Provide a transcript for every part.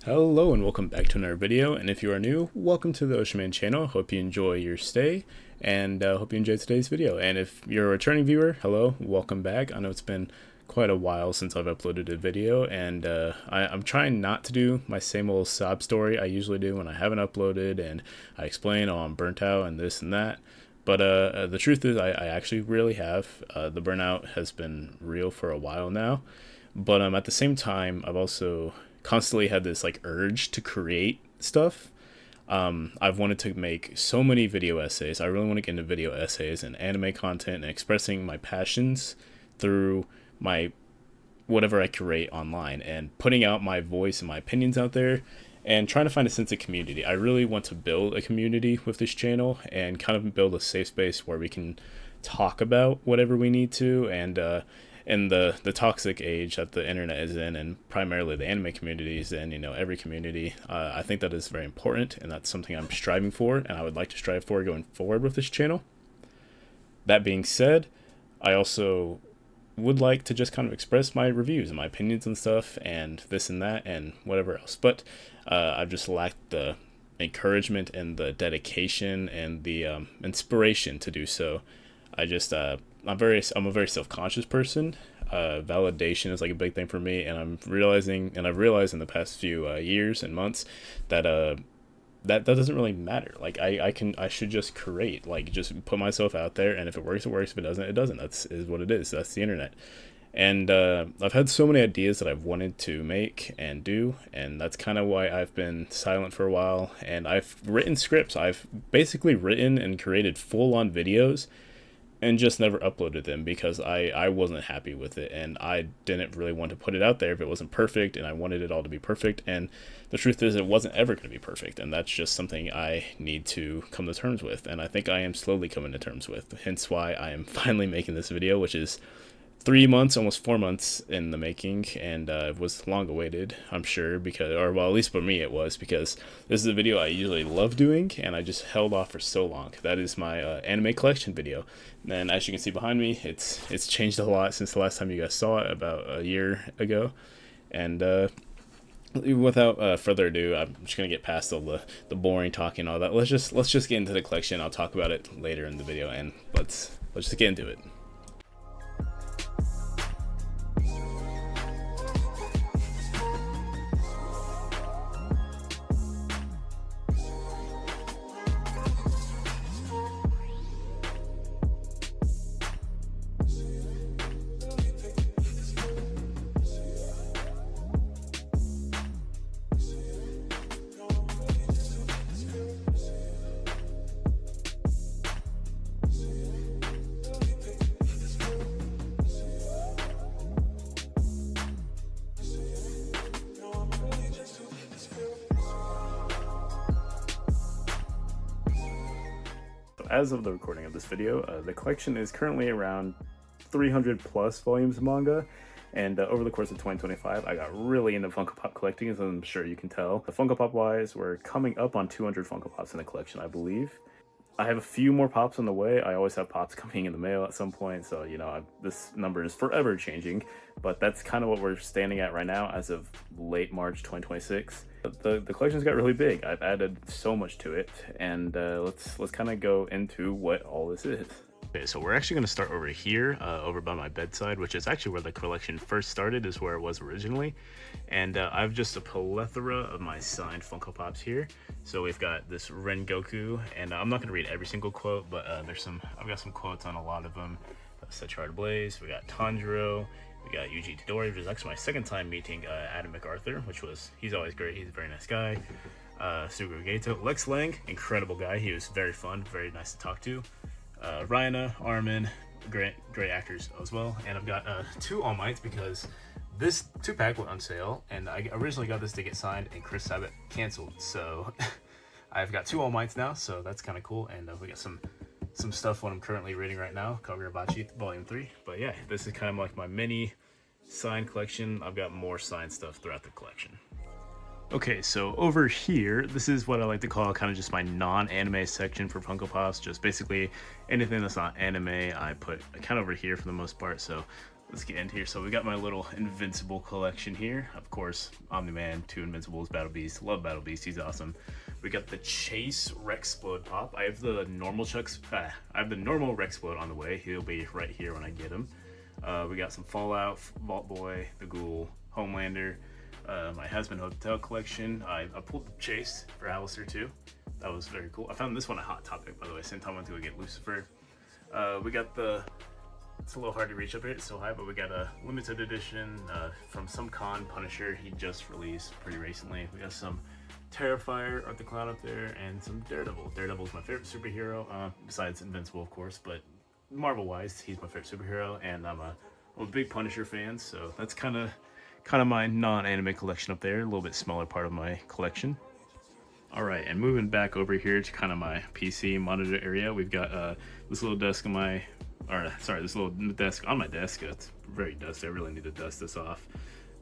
Hello and welcome back to another video, and if you are new, welcome to the Oceanman channel. Hope you enjoy your stay, and hope you enjoyed today's video. And if you're a returning viewer, hello, welcome back. I know it's been quite a while since I've uploaded a video, and I'm trying not to do my same old sob story I usually do when I haven't uploaded, and I explain, oh, I'm burnt out and this and that. But the truth is I actually really have. The burnout has been real for a while now, but at the same time, I've also constantly had this like urge to create stuff. I've wanted to make so many video essays. I really want to get into video essays and anime content and expressing my passions through my whatever I create online and putting out my voice and my opinions out there and trying to find a sense of community. I really want to build a community with this channel and kind of build a safe space where we can talk about whatever we need to, and in the toxic age that the internet is in, and primarily the anime community is in, every community, I think that is very important, and that's something I'm striving for, and I would like to strive for going forward with this channel. That being said, I also would like to just kind of express my reviews and my opinions and stuff, and this and that, and whatever else, but I've just lacked the encouragement and the dedication and the inspiration to do so. I'm a very self-conscious person. Validation is like a big thing for me, and I've realized in the past few years and months that that doesn't really matter. Like I should just create, like just put myself out there, and if it works, it works. If it doesn't, it doesn't. That's is what it is. That's the internet. And I've had so many ideas that I've wanted to make and do, and that's kind of why I've been silent for a while. And I've written scripts. I've basically written and created full-on videos and just never uploaded them because I wasn't happy with it, and I didn't really want to put it out there if it wasn't perfect, and I wanted it all to be perfect, and the truth is it wasn't ever going to be perfect, and that's just something I need to come to terms with, and I think I am slowly coming to terms with, hence why I am finally making this video, which is 3 months, almost 4 months in the making, and it was long awaited, I'm sure, because, or well, at least for me it was, because this is a video I usually love doing, and I just held off for so long. That is my anime collection video, and as you can see behind me, it's changed a lot since the last time you guys saw it, about a year ago, and without further ado, I'm just gonna get past all the boring talking and all that. Let's just get into the collection. I'll talk about it later in the video, and let's just get into it. As of the recording of this video, the collection is currently around 300 plus volumes of manga, and over the course of 2025 I got really into Funko Pop collecting, as I'm sure you can tell. The Funko Pop wise, we're coming up on 200 Funko Pops in the collection, I believe. I have a few more Pops on the way. I always have Pops coming in the mail at some point, so this number is forever changing, but that's kind of what we're standing at right now as of late March 2026. The collection's got really big. I've added so much to it, and let's kind of go into what all this is. Okay, so we're actually going to start over here, over by my bedside, which is actually where the collection first started, is where it was originally. And I've just a plethora of my signed Funko Pops here. So we've got this Rengoku, and I'm not going to read every single quote, but I've got some quotes on a lot of them. Sachard Blaze, we got Tanjiro, we got Yuji Tadori, which is actually my second time meeting Adam MacArthur, he's always great, he's a very nice guy. Suguru Gato, Lex Lang, incredible guy, he was very fun, very nice to talk to. Ryana, Armin, great actors as well. And I've got 2 All Mights because this 2-pack went on sale, and I originally got this to get signed, and Chris Sabat canceled, so I've got 2 All Mights now, so that's kind of cool. And we got some stuff what I'm currently reading right now, Kagurabachi Volume 3. But yeah, this is kind of like my mini signed collection. I've got more signed stuff throughout the collection. Okay, so over here, this is what I like to call kind of just my non-anime section for Funko Pops. Just basically anything that's not anime, I put kind of over here for the most part. So let's get into here. So we got my little Invincible collection here. Of course, Omni-Man, 2 Invincibles, Battle Beast. Love Battle Beast, he's awesome. We got the Chase Rexplode pop. I have the normal normal Rexplode on the way. He'll be right here when I get him. We got some Fallout, Vault Boy, the Ghoul, Homelander, my Husband Hotel collection. I pulled the Chase for Alistair too. That was very cool. I found this one a Hot Topic, by the way. Same time I went to go get Lucifer. We got the, it's a little hard to reach up here, it's so high, but we got a limited edition from some con Punisher he just released pretty recently. We got some Terrifier, Art the Clown up there, and some Daredevil. Daredevil's my favorite superhero, besides Invincible, of course, but Marvel-wise, he's my favorite superhero, and I'm a big Punisher fan, so that's kind of my non-anime collection up there, a little bit smaller part of my collection. All right, and moving back over here to kind of my PC monitor area, we've got this little desk on my, this little desk on my desk. It's very dusty. I really need to dust this off.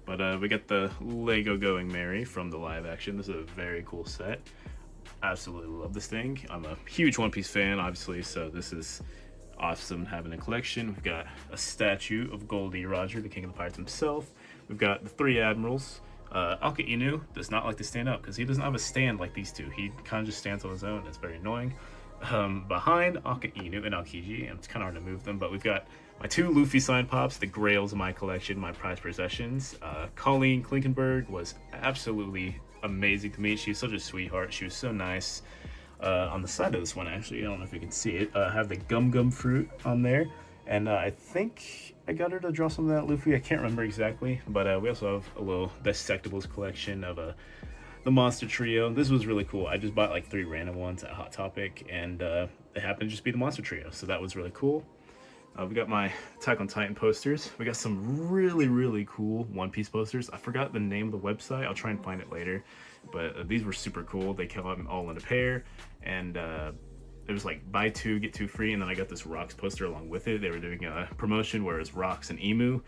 But we got the Lego Going Merry from the live action. This is a very cool set. Absolutely love this thing. I'm a huge One Piece fan, obviously, so this is awesome having a collection. We've got a statue of Goldie Roger, the King of the Pirates himself. We've got the 3 admirals. Alka Inu does not like to stand up because he doesn't have a stand like these two. He kind of just stands on his own. It's very annoying. Behind Alka Inu and Aokiji, and it's kind of hard to move them, but we've got my 2 Luffy signed pops, the grails of my collection, my prized possessions. Colleen Klinkenberg was absolutely amazing to me. She was such a sweetheart. She was so nice. On the side of this one, actually, I don't know if you can see it, I have the Gum Gum fruit on there, and I think I got her to draw some of that Luffy. I can't remember exactly, but we also have a little Dissectables collection of the Monster Trio. This was really cool. I just bought like 3 random ones at Hot Topic, and it happened to just be the Monster Trio, so that was really cool. We got my Attack on Titan posters. We got some really cool One Piece posters. I forgot the name of the website. I'll try and find it later, but these were super cool. They came out all in a pair, and it was like buy 2 get 2 free, and then I got this Rocks poster along with it. They were doing a promotion where it was Rocks and Emu,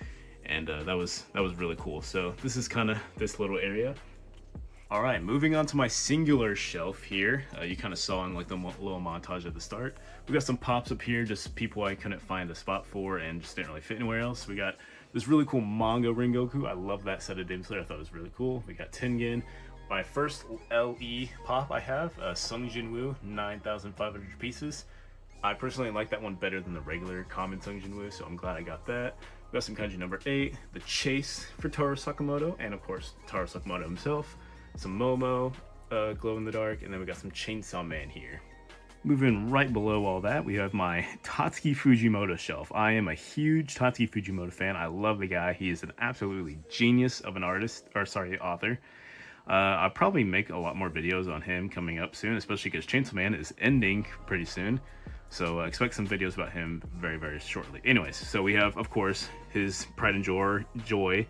and that was really cool. So this is kind of this little area. All right, moving on to my singular shelf here. You kind of saw in like the little montage at the start. We got some pops up here, just people I couldn't find a spot for and just didn't really fit anywhere else. We got this really cool manga Rengoku. I love that set of Demon Slayer. I thought it was really cool. We got Tengen. My first LE pop I have, Sung Jinwoo, 9,500 pieces. I personally like that one better than the regular common Sung Jinwoo, so I'm glad I got that. We got some kanji number 8, the Chase for Taro Sakamoto, and of course Taro Sakamoto himself. Some Momo, Glow in the Dark, and then we got some Chainsaw Man here. Moving right below all that, we have my Tatsuki Fujimoto shelf. I am a huge Tatsuki Fujimoto fan. I love the guy. He is an absolutely genius of an author. I'll probably make a lot more videos on him coming up soon, especially because Chainsaw Man is ending pretty soon. So expect some videos about him very shortly. Anyways, so we have, of course, his pride and joy,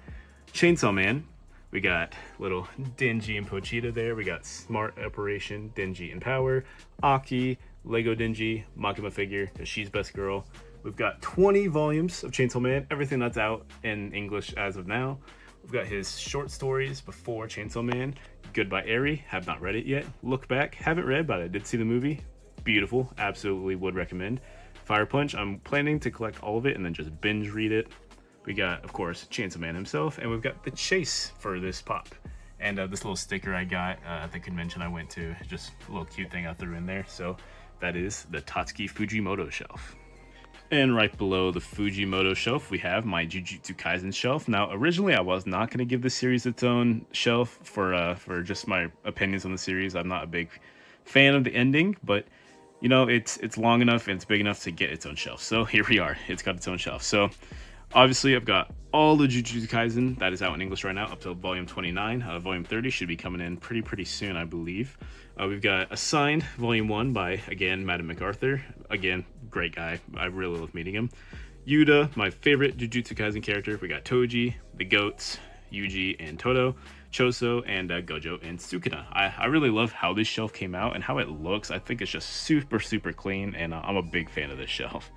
Chainsaw Man. We got little Denji and Pochita there. We got Smart Operation, Denji and Power, Aki, Lego Denji, Makima figure, because she's best girl. We've got 20 volumes of Chainsaw Man, everything that's out in English as of now. We've got his short stories before Chainsaw Man, Goodbye Eri, have not read it yet. Look Back, haven't read, but I did see the movie. Beautiful, absolutely would recommend. Fire Punch, I'm planning to collect all of it and then just binge read it. We got, of course, Chainsaw Man himself, and we've got the Chase for this pop. And this little sticker I got at the convention I went to, just a little cute thing I threw in there. So that is the Tatsuki Fujimoto shelf. And right below the Fujimoto shelf, we have my Jujutsu Kaisen shelf. Now, originally, I was not going to give this series its own shelf for just my opinions on the series. I'm not a big fan of the ending, but you know, it's long enough and it's big enough to get its own shelf. So here we are. It's got its own shelf. So obviously, I've got all the Jujutsu Kaisen that is out in English right now, up to volume 29. Volume 30 should be coming in pretty soon, I believe. We've got Assigned, volume 1 by, again, Madam MacArthur. Again, great guy. I really love meeting him. Yuta, my favorite Jujutsu Kaisen character. We got Toji, the Goats, Yuji and Todo, Choso, and Gojo and Sukuna. I really love how this shelf came out and how it looks. I think it's just super clean, and I'm a big fan of this shelf.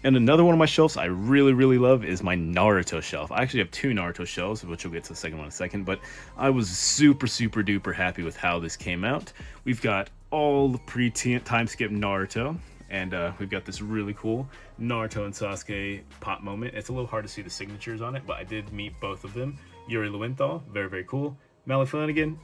And another one of my shelves I really love is my Naruto shelf. I actually have 2 Naruto shelves, which we'll get to the second one in a second, but I was super duper happy with how this came out. We've got all the pre-time skip Naruto. And we've got this really cool Naruto and Sasuke pop moment. It's a little hard to see the signatures on it, but I did meet both of them. Yuri Lowenthal, very, very cool. Mally Flanagan,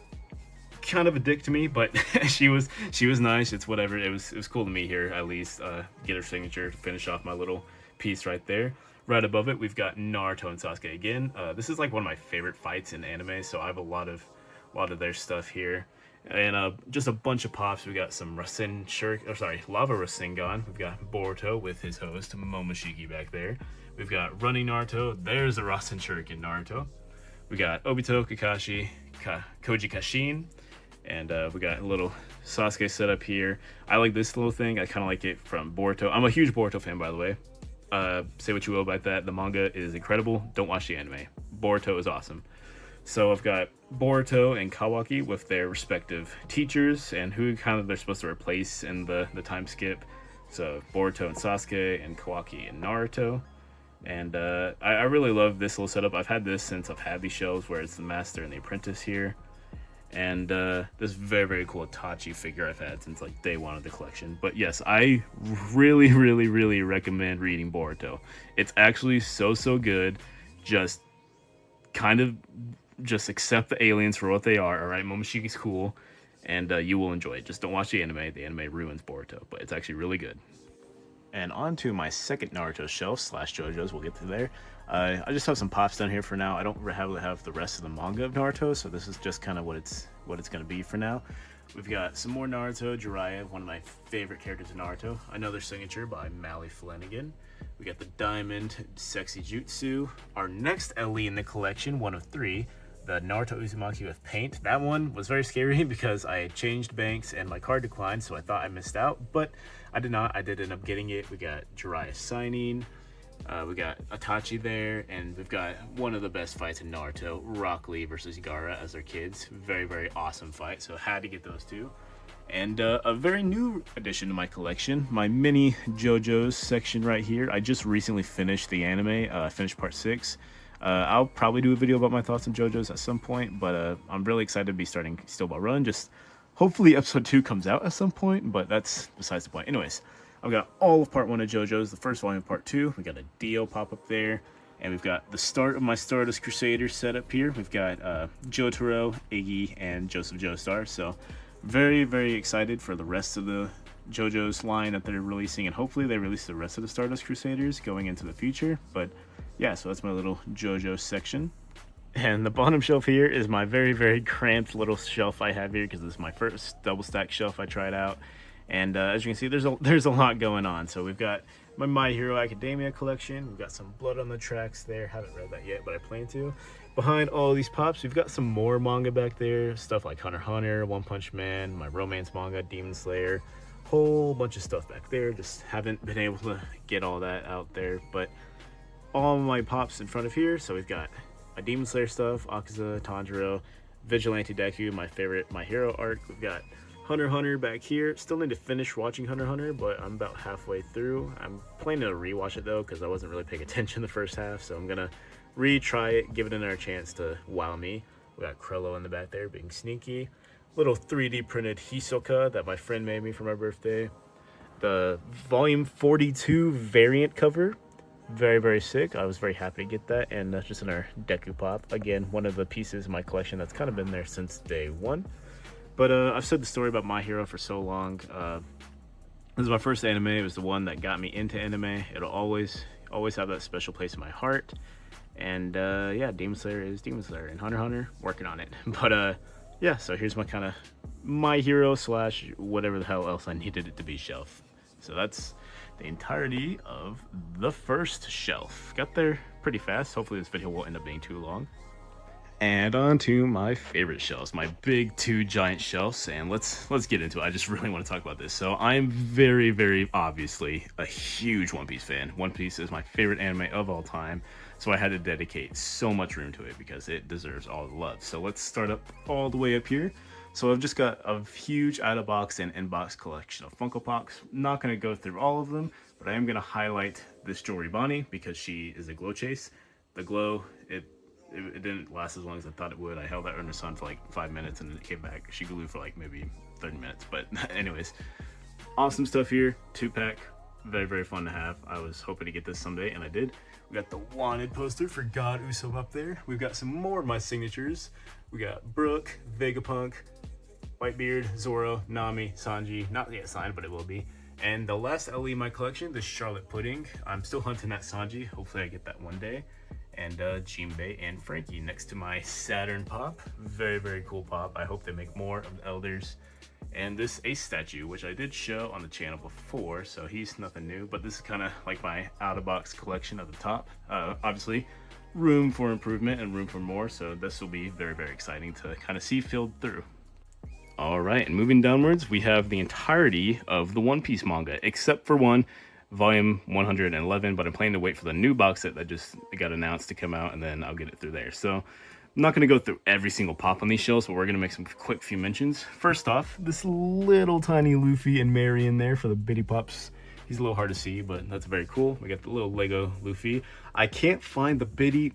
kind of a dick to me, but she was nice. It's whatever. It was cool to meet her, at least get her signature to finish off my little piece right there. Right above it, we've got Naruto and Sasuke again. This is like one of my favorite fights in anime, so I have a lot of their stuff here. And just a bunch of pops. We got some Lava Rasengan. We've got Boruto with his host Momoshiki back there. We've got Running Naruto. There's the Rasen Shuriken Naruto. We got Obito, Kakashi, Koji Kashin, and we got a little Sasuke setup here. I like this little thing. I kind of like it from Boruto. I'm a huge Boruto fan, by the way. Say what you will about that. The manga is incredible. Don't watch the anime. Boruto is awesome. So I've got Boruto and Kawaki with their respective teachers and who kind of they're supposed to replace in the time skip. So Boruto and Sasuke and Kawaki and Naruto. And I really love this little setup. I've had this since I've had these shelves where it's the master and the apprentice here. And this very, very cool Itachi figure I've had since like day one of the collection. But yes, I really, really, really recommend reading Boruto. It's actually so good. Just kind of just accept the aliens for what they are. All right, Momoshiki's cool, and you will enjoy it. Just don't watch the anime. The anime ruins Boruto, but it's actually really good. And on to my second Naruto shelf / JoJo's. We'll get to there. I just have some pops down here for now. I don't have the rest of the manga of Naruto, so this is just kind of what it's going to be for now. We've got some more Naruto, Jiraiya, one of my favorite characters in Naruto. Another signature by Mally Flanagan. We got the Diamond Sexy Jutsu. Our next LE in the collection, one of 3, the Naruto Uzumaki with paint. That one was very scary because I had changed banks and my card declined, so I thought I missed out, but I did not. I did end up getting it. We got Jiraiya signing. We got Itachi there, and we've got one of the best fights in Naruto, Rock Lee versus Gaara as their kids. Very, very awesome fight, so had to get those two. And a very new addition to my collection, my mini JoJo's section right here. I just recently finished the anime. I finished part 6. I'll probably do a video about my thoughts on JoJo's at some point, but I'm really excited to be starting Steel Ball Run. Just hopefully episode 2 comes out at some point, but that's besides the point. Anyways, I've got all of part 1 of JoJo's, the first volume of part 2. We got a Dio pop up there, and we've got the start of my Stardust Crusader setup here. We've got Jotaro, Iggy, and Joseph Joestar. So very, very excited for the rest of the JoJo's line that they're releasing, and hopefully they release the rest of the Stardust Crusaders going into the future. But yeah, so that's my little JoJo section. And the bottom shelf here is my very, very cramped little shelf I have here because this is my first double stack shelf I tried out. And as you can see, there's a lot going on. So we've got my Hero Academia collection. We've got some Blood on the Tracks there. Haven't read that yet, but I plan to. Behind all these pops, we've got some more manga back there. Stuff like Hunter x Hunter, One Punch Man, my romance manga, Demon Slayer. Whole bunch of stuff back there. Just haven't been able to get all that out there. But all my pops in front of here. So we've got my Demon Slayer stuff, Akaza, Tanjiro, Vigilante Deku, my favorite My Hero arc. We've got Hunter x Hunter back here. Still need to finish watching Hunter x Hunter, but I'm about halfway through. I'm planning to rewatch it though, because I wasn't really paying attention the first half, so I'm gonna retry it, give it another chance to wow me. We got Krello in the back there being sneaky. Little 3D printed Hisoka that my friend made me for my birthday. The volume 42 variant cover. Very, very sick. I was very happy to get that, and that's just in our Deku Pop. Again, one of the pieces in my collection that's kind of been there since day one. But I've said the story about My Hero for so long. This is my first anime. It was the one that got me into anime. It'll always have that special place in my heart. And yeah, Demon Slayer is Demon Slayer, and Hunter x Hunter, working on it. But yeah, so here's my kind of My Hero / whatever the hell else I needed it to be shelf. So that's the entirety of the first shelf. Got there pretty fast. Hopefully this video won't end up being too long. And on to my favorite shelves, my big 2 giant shelves, and let's get into it. I just really want to talk about this. So I'm very, very obviously a huge One Piece fan. One Piece is my favorite anime of all time, so I had to dedicate so much room to it because it deserves all the love. So let's start up all the way up here. So I've just got a huge out-of-box and in-box collection of Funko Pops. Not going to go through all of them, but I am going to highlight this Jory Bonnie because she is a glow chase. The glow, it didn't last as long as I thought it would. I held that in the sun for like 5 minutes and then it came back. She glued for like maybe 30 minutes. But anyways, Awesome stuff here. 2-pack. Very, very fun to have. I was hoping to get this someday, and I did. We got the Wanted poster for God Usopp up there. We've got some more of my signatures. We got Brooke, Vegapunk, Whitebeard, Zoro, Nami, Sanji. Not yet signed, but it will be. And the last LE in my collection, the Charlotte Pudding. I'm still hunting that Sanji. Hopefully I get that one day. And Jinbei and Frankie next to my Saturn pop. Very, very cool pop. I hope they make more of the Elders. And this Ace statue, which I did show on the channel before, so he's nothing new, but this is kind of like my out-of-box collection at the top. Obviously, room for improvement and room for more, so this will be very, very exciting to kind of see filled through. All right, and moving downwards, we have the entirety of the One Piece manga, except for one, volume 111, but I'm planning to wait for the new box set that just got announced to come out, and then I'll get it through there. So I'm not going to go through every single pop on these shelves, but we're going to make some quick few mentions. First off, this little tiny Luffy and Mary in there for the Bitty Pops. He's a little hard to see, but that's very cool. We got the little Lego Luffy. I can't find the Bitty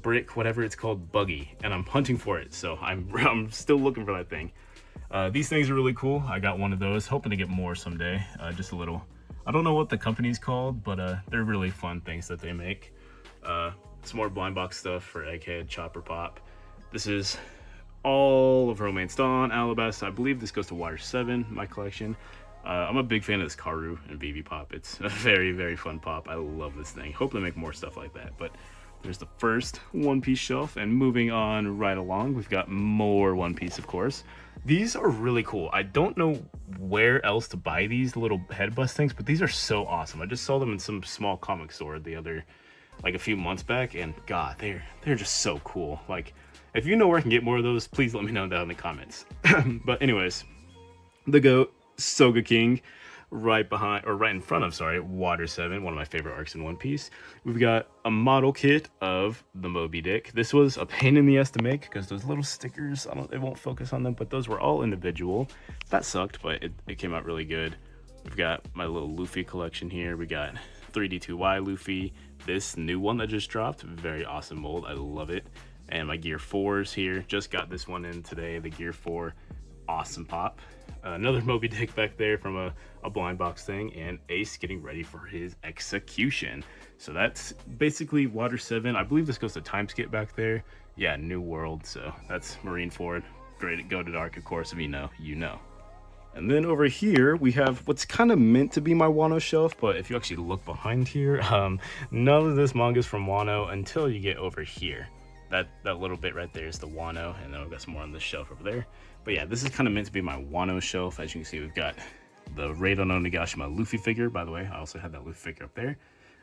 brick, whatever it's called, buggy, and I'm hunting for it, so I'm still looking for that thing. These things are really cool. I got one of those, hoping to get more someday. Just a little, I don't know what the company's called, but they're really fun things that they make. Some more blind box stuff for Egghead, Chopper Pop. This is all of Romance Dawn, Alabasta. I believe this goes to Water 7, my collection. I'm a big fan of this Karu and Vivi Pop. It's a very, very fun pop. I love this thing. Hope they make more stuff like that. But there's the first One Piece shelf, and moving on right along, we've got more One Piece, of course. These are really cool. I don't know where else to buy these little head bust things, but these are so awesome. I just saw them in some small comic store like a few months back, and God, they're just so cool. Like, if you know where I can get more of those, please let me know down in the comments. But anyways, the GOAT, Soga King, right in front of, Water 7, one of my favorite arcs in One Piece. We've got a model kit of the Moby Dick. This was a pain in the ass to make because those little stickers, it won't focus on them, but those were all individual. That sucked, but it came out really good. We've got my little Luffy collection here. We got 3D2Y Luffy, this new one that just dropped, very awesome mold, I love it. And my Gear 4s here, just got this one in today, the Gear 4, awesome pop. Another Moby Dick back there from a blind box thing, and Ace getting ready for his execution. So that's basically Water 7. I believe this goes to Time Skip back there. Yeah, New World, so that's Marineford. Great at Go to Dark, of course, if you know, you know. And then over here, we have what's kind of meant to be my Wano shelf, but if you actually look behind here, none of this manga is from Wano until you get over here. That little bit right there is the Wano, and then I've got some more on this shelf over there. But yeah, this is kind of meant to be my Wano shelf. As you can see, we've got the Raid on Onigashima Luffy figure, by the way. I also had that Luffy figure up there.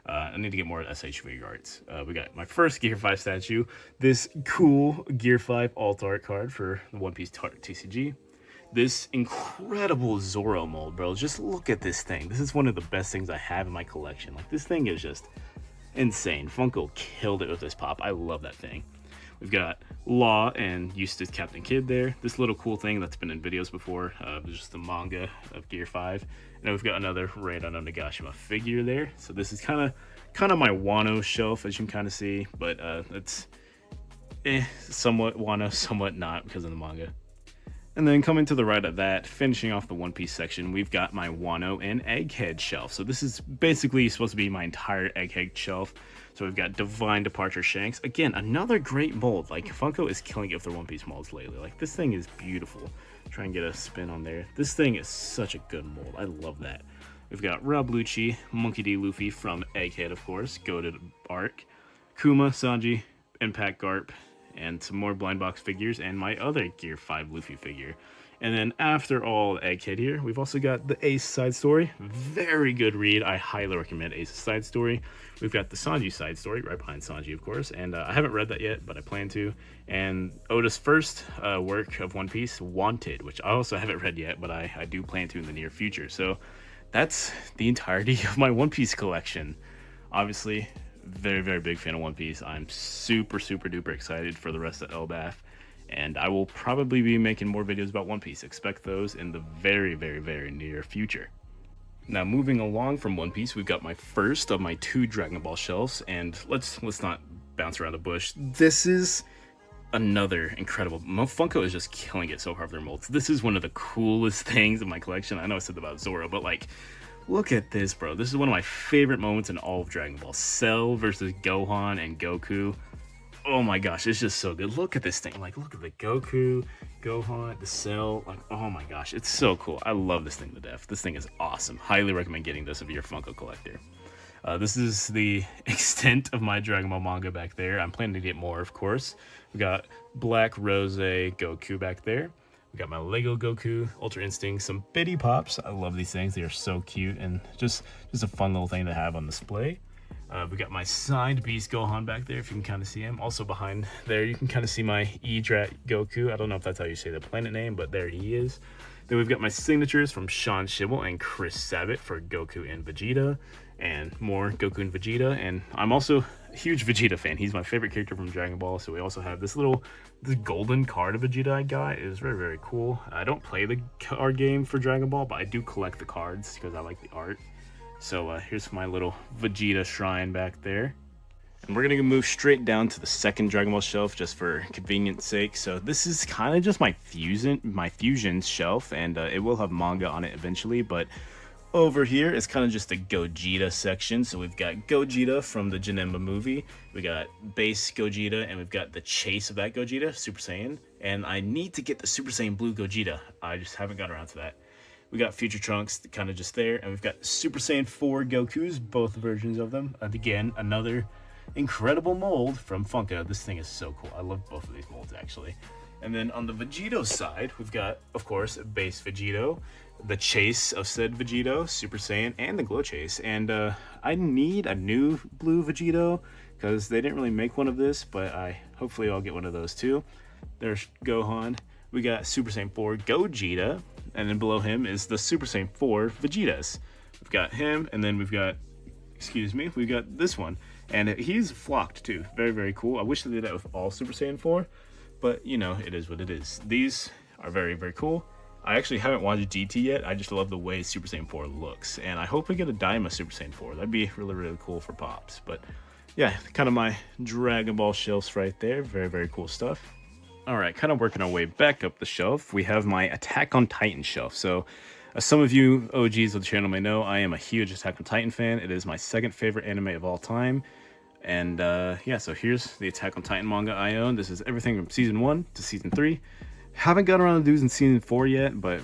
I need to get more SH figure arts. We got my first Gear 5 statue, this cool Gear 5 alt art card for the One Piece TCG. This incredible Zoro mold, bro. Just look at this thing. This is one of the best things I have in my collection. Like, this thing is just insane. Funko killed it with this pop. I love that thing. We've got Law and Eustace Captain Kidd there. This little cool thing that's been in videos before. Just the manga of Gear 5. And then we've got another Raid on Onigashima figure there. So this is kind of my Wano shelf, as you can kind of see. But it's somewhat Wano, somewhat not because of the manga. And then coming to the right of that, finishing off the One Piece section, we've got my Wano and Egghead shelf. So this is basically supposed to be my entire Egghead shelf. So we've got Divine Departure Shanks. Again, another great mold. Like, Funko is killing it with their One Piece molds lately. Like, this thing is beautiful. Try and get a spin on there. This thing is such a good mold. I love that. We've got Rob Lucci, Monkey D. Luffy from Egghead, of course, Goated Arc, Kuma, Sanji, Impact Garp, and some more blind box figures, and my other Gear 5 Luffy figure. And then after all Egghead here, we've also got the Ace side story. Very good read. I highly recommend Ace's side story. We've got the Sanji side story right behind Sanji, of course, and I haven't read that yet, but I plan to. And Oda's first work of One Piece, Wanted, which I also haven't read yet, but I do plan to in the near future. So that's the entirety of my One Piece collection. Obviously, very, very big fan of One Piece. I'm super, super duper excited for the rest of Elbaf, and I will probably be making more videos about One Piece. Expect those in the very, very, very near future. Now, moving along from One Piece, we've got my first of my 2 Dragon Ball shelves, and let's not bounce around the bush. This is another incredible. Funko is just killing it so far with their molds. This is one of the coolest things in my collection. I know I said about Zoro, but like, look at this, bro. This is one of my favorite moments in all of Dragon Ball. Cell versus Gohan and Goku. Oh my gosh, it's just so good. Look at this thing. Like, look at the Goku, Gohan, the Cell. Like, oh my gosh, it's so cool. I love this thing to death. This thing is awesome. Highly recommend getting this if you're a Funko collector. This is the extent of my Dragon Ball manga back there. I'm planning to get more, of course. We got Black Rose Goku back there. We got my Lego Goku, Ultra Instinct, some Bitty Pops. I love these things. They are so cute and just a fun little thing to have on display. We got my signed Beast Gohan back there, if you can kind of see him. Also behind there, you can kind of see my Edrat Goku. I don't know if that's how you say the planet name, but there he is. Then we've got my signatures from Sean Shibble and Chris Sabat for Goku and Vegeta, and more Goku and Vegeta. And I'm also a huge Vegeta fan. He's my favorite character from Dragon Ball. So we also have this golden card of Vegeta I got. Is very, very cool. I don't play the card game for Dragon Ball, but I do collect the cards because I like the art. So here's my little Vegeta shrine back there. And we're going to move straight down to the second Dragon Ball shelf just for convenience sake. So this is kind of just my Fusions shelf, and it will have manga on it eventually. But over here is kind of just the Gogeta section. So we've got Gogeta from the Janemba movie. We got base Gogeta, and we've got the chase of that Gogeta, Super Saiyan. And I need to get the Super Saiyan Blue Gogeta. I just haven't got around to that. We got Future Trunks kind of just there, and we've got Super Saiyan 4 Gokus, both versions of them. And again, another incredible mold from Funko. This thing is so cool. I love both of these molds, actually. And then on the Vegito side, we've got, of course, base Vegito, the chase of said Vegito, Super Saiyan, and the Glow Chase. And I need a new blue Vegito because they didn't really make one of this, but hopefully I'll get one of those too. There's Gohan. We got Super Saiyan 4 Gogeta, and then below him is the Super Saiyan 4 Vegetas. We've got him, and then we've got this one. And he's flocked too. Very, very cool. I wish they did that with all Super Saiyan 4, but you know, it is what it is. These are very, very cool. I actually haven't watched GT yet. I just love the way Super Saiyan 4 looks. And I hope we get a Daima Super Saiyan 4. That'd be really, really cool for Pops. But yeah, kind of my Dragon Ball shelves right there. Very, very cool stuff. All right, kind of working our way back up the shelf, we have my Attack on Titan shelf. So some of you OGs of the channel may know I am a huge Attack on Titan fan. It is my second favorite anime of all time. And yeah, so here's the Attack on Titan manga I own. This is everything from season 1 to season 3. Haven't got around to doing season 4 yet, but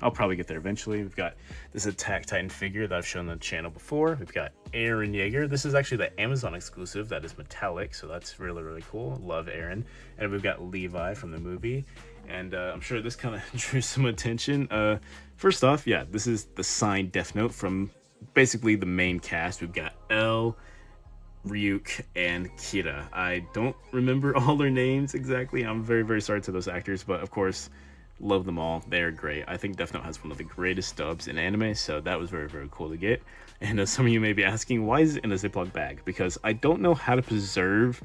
I'll probably get there eventually. We've got this Attack Titan figure that I've shown on the channel before. We've got Eren Yeager. This is actually the Amazon exclusive that is metallic, so that's really, really cool. Love Eren. And we've got Levi from the movie. And I'm sure this kind of drew some attention. First off, yeah, this is the signed Death Note from basically the main cast. We've got L, Ryuk, and Kira. I don't remember all their names exactly. I'm very, very sorry to those actors, but of course, love them all. They're great. I think Death Note has one of the greatest dubs in anime, so that was very, very cool to get. And some of you may be asking, why is it in a Ziploc bag? Because I don't know how to preserve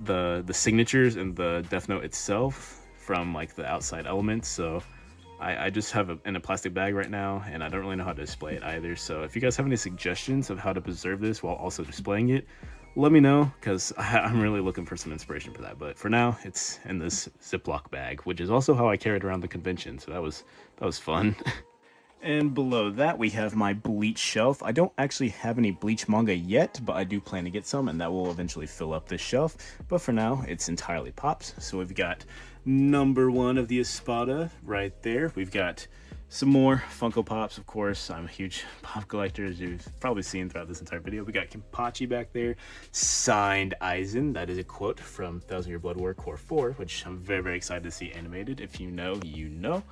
the signatures and the Death Note itself from like the outside elements, so I just have it in a plastic bag right now, and I don't really know how to display it either. So if you guys have any suggestions of how to preserve this while also displaying it, let me know, because I'm really looking for some inspiration for that. But for now, it's in this Ziploc bag, which is also how I carried around the convention, so that was fun. And below that, we have my Bleach shelf. I don't actually have any Bleach manga yet, but I do plan to get some, and that will eventually fill up this shelf. But for now, it's entirely Pops. So we've got number 1 of the Espada right there. We've got some more Funko Pops, of course. I'm a huge pop collector, as you've probably seen throughout this entire video. We got Kenpachi back there, signed Aizen. That is a quote from 1000 Year Blood War Core 4, which I'm very, very excited to see animated. If you know, you know.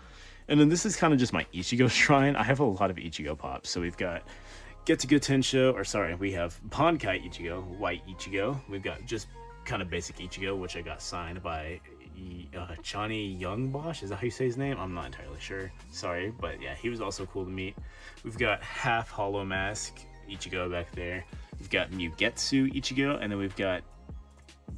And then this is kind of just my Ichigo shrine. I have a lot of Ichigo Pops. So we've got Getsugo Tensho, or sorry, we have Bankai Ichigo, White Ichigo. We've got just kind of basic Ichigo, which I got signed by Johnny Youngbosh. Is that how you say his name? I'm not entirely sure. Sorry, but yeah, he was also cool to meet. We've got half Hollow Mask Ichigo back there. We've got Mugetsu Ichigo, and then we've got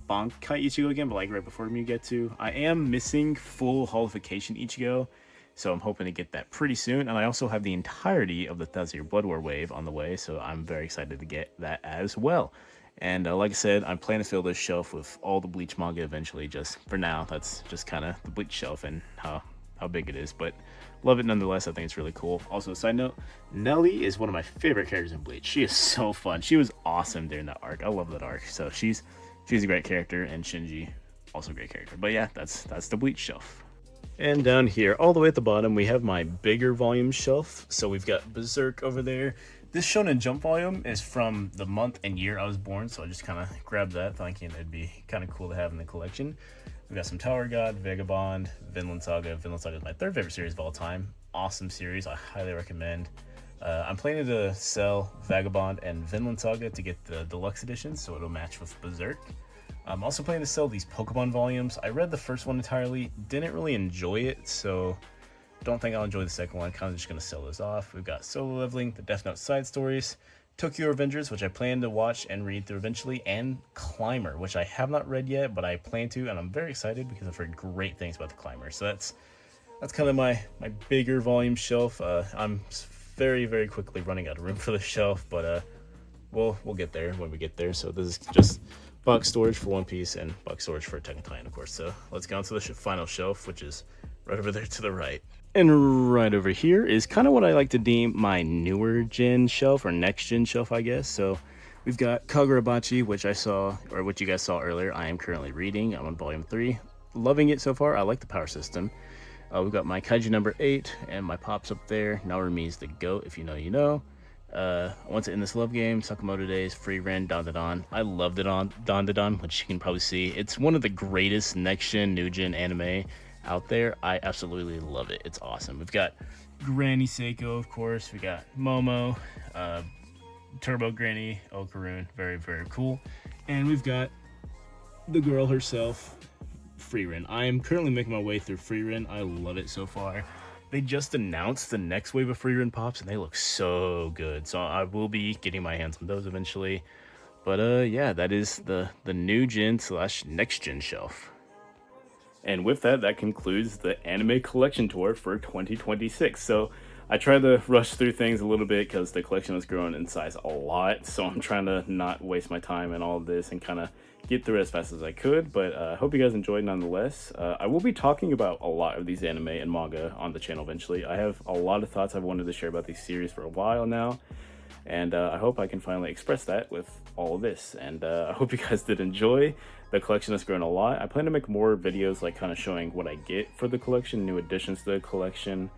Bankai Ichigo again, but like right before Mugetsu. I am missing full Holification Ichigo, so I'm hoping to get that pretty soon. And I also have the entirety of the 1000 Year Blood War wave on the way, so I'm very excited to get that as well. And like I said, I'm planning to fill this shelf with all the Bleach manga eventually. Just for now, that's just kind of the Bleach shelf and how big it is. But love it nonetheless. I think it's really cool. Also, side note, Nelly is one of my favorite characters in Bleach. She is so fun. She was awesome during that arc. I love that arc. So she's a great character, and Shinji also a great character. But yeah, that's the Bleach shelf. And down here, all the way at the bottom, we have my bigger volume shelf. So we've got Berserk over there. This Shonen Jump volume is from the month and year I was born, so I just kind of grabbed that, thinking it'd be kind of cool to have in the collection. We've got some Tower God, Vagabond, Vinland Saga. Vinland Saga is my third favorite series of all time. Awesome series, I highly recommend. I'm planning to sell Vagabond and Vinland Saga to get the deluxe edition, so it'll match with Berserk. I'm also planning to sell these Pokemon volumes. I read the first one entirely, didn't really enjoy it, so don't think I'll enjoy the second one. Kind of just going to sell those off. We've got Solo Leveling, the Death Note side stories, Tokyo Revengers, which I plan to watch and read through eventually, and Climber, which I have not read yet, but I plan to, and I'm very excited because I've heard great things about the Climber. So that's kind of my bigger volume shelf. I'm very, very quickly running out of room for the shelf, but we'll get there when we get there. So this is just box storage for One Piece and box storage for Attack on Titan, of course. So let's go on to the final shelf, which is right over there to the right. And right over here is kind of what I like to deem my newer gen shelf, or next gen shelf, I guess. So we've got Kagurabachi, which I saw, or what you guys saw earlier. I am currently reading. I'm on volume 3. Loving it so far. I like the power system. We've got my Kaiju number 8 and my Pops up there. Narumi's the GOAT, if you know, you know. I want to end this love game, Sakamoto Days, Free Ren, Dandadan. I loved it on Dandadan, which you can probably see. It's one of the greatest next-gen, new-gen anime out there. I absolutely love it. It's awesome. We've got Granny Seiko, of course. We got Momo, Turbo Granny, Okaroon. Very, very cool. And we've got the girl herself, Free Ren. I am currently making my way through Free Ren. I love it so far. They just announced the next wave of Free Ren Pops, and they look so good. So I will be getting my hands on those eventually. But yeah, that is the new gen / next gen shelf. And with that, that concludes the anime collection tour for 2026. So I tried to rush through things a little bit because the collection has grown in size a lot. So I'm trying to not waste my time in all of this and kind of get through it as fast as I could. But I hope you guys enjoyed nonetheless. I will be talking about a lot of these anime and manga on the channel eventually. I have a lot of thoughts I've wanted to share about these series for a while now. And I hope I can finally express that with all of this. And I hope you guys did enjoy. The collection has grown a lot. I plan to make more videos like kind of showing what I get for the collection, new additions to the collection.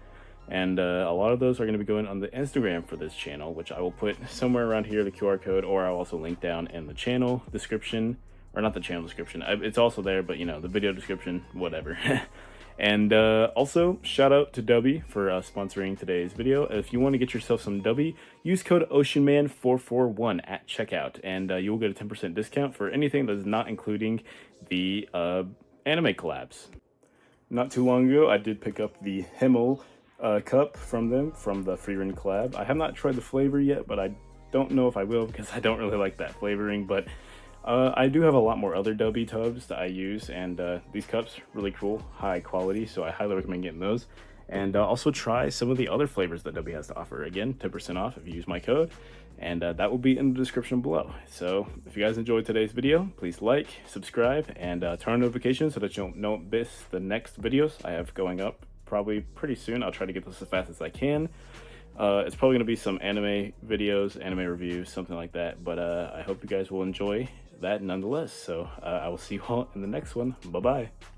And a lot of those are going to be going on the Instagram for this channel, which I will put somewhere around here, the QR code, or I'll also link down in the channel description. Or not the channel description, it's also there, but you know, the video description, whatever. And also, shout out to DUBBY for sponsoring today's video. If you want to get yourself some DUBBY, use code OceanMan441 at checkout, and you will get a 10% discount for anything that is not including the anime collabs. Not too long ago, I did pick up the Himmel cup from them, from the Free Ren collab. I have not tried the flavor yet, but I don't know if I will because I don't really like that flavoring, but I do have a lot more other DUBBY tubs that I use, and these cups, really cool, high quality, so I highly recommend getting those. And also try some of the other flavors that DUBBY has to offer. Again, 10% off if you use my code, and that will be in the description below. So if you guys enjoyed today's video, please like, subscribe, and turn on notifications so that you don't miss the next videos I have going up probably pretty soon. I'll try to get this as fast as I can. It's probably going to be some anime videos, anime reviews, something like that, but I hope you guys will enjoy that nonetheless. So I will see you all in the next one. Bye bye.